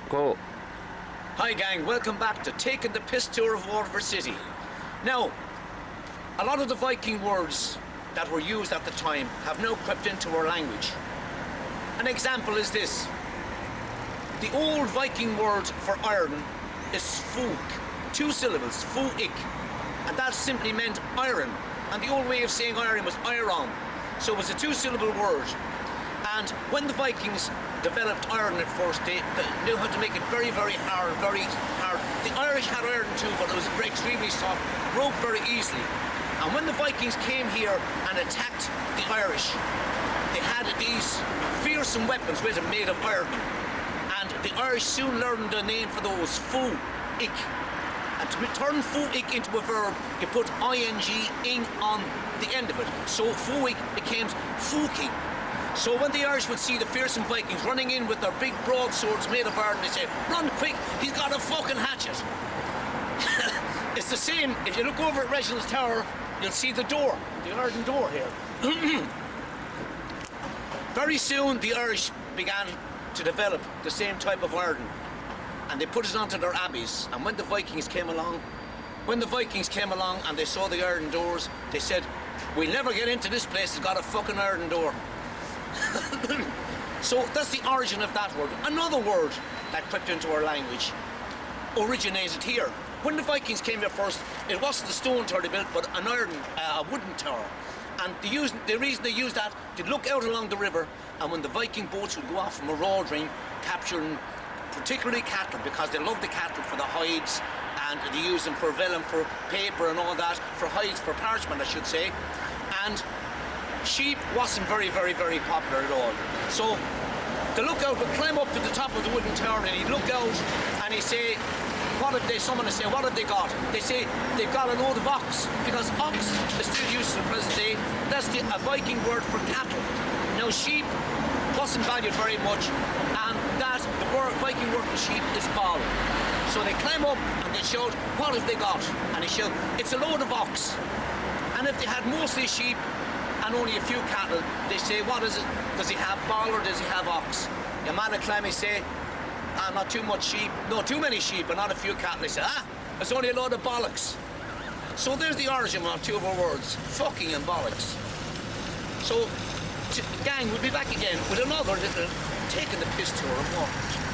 Go. Hi gang, welcome back to Taking the Piss Tour of Waterford City. Now, a lot of the Viking words that were used at the time have now crept into our language. An example is this. The old Viking word for iron is fúk, 2 syllables, fúik, and that simply meant iron. And the old way of saying iron was iron, so it was a 2-syllable word. And when the Vikings developed iron at first, they knew how to make it very, very hard, very hard. The Irish had iron too, but it was extremely soft, broke very easily. And when the Vikings came here and attacked the Irish, they had these fearsome weapons with them made of iron. And the Irish soon learned the name for those, fú-ik. And to turn fú-ik into a verb, you put ing on the end of it. So fú-ik became fúking. So when the Irish would see the fearsome Vikings running in with their big broadswords made of iron, they say, "Run quick, he's got a fucking hatchet." It's the same, if you look over at Reginald's Tower, you'll see the door, the iron door here. Very soon the Irish began to develop the same type of iron, and they put it onto their abbeys. And when the Vikings came along and they saw the iron doors, they said, "We'll never get into this place, it's got a fucking iron door." So that's the origin of that word. Another word that crept into our language originated here. When the Vikings came here first, it wasn't a stone tower they built, but an iron, a wooden tower. And the reason they used that, to look out along the river, and when the Viking boats would go off marauding, capturing particularly cattle, because they loved the cattle for the hides, and they used them for vellum, for paper and all that, for hides, for parchment I should say. And sheep wasn't very, very, very popular at all. So the lookout would climb up to the top of the wooden tower and he'd look out and he'd say, someone would say, "What have they got?" They say, "They've got a load of ox," because ox is still used to the present day. That's a Viking word for cattle. Now sheep wasn't valued very much, and the Viking word for sheep is ball. So they climb up and they shout, "What have they got?" And they shout, "It's a load of ox." And if they had mostly sheep and only a few cattle, they say, "What is it? Does he have ball or does he have ox?" Your man at Clemmy say, "Not too much sheep, no, too many sheep and not a few cattle." They say, "It's only a load of bollocks." So there's the origin of 2 of our words, fucking and bollocks. So, gang, we'll be back again with another little Taking the Piss Tour of Waterford.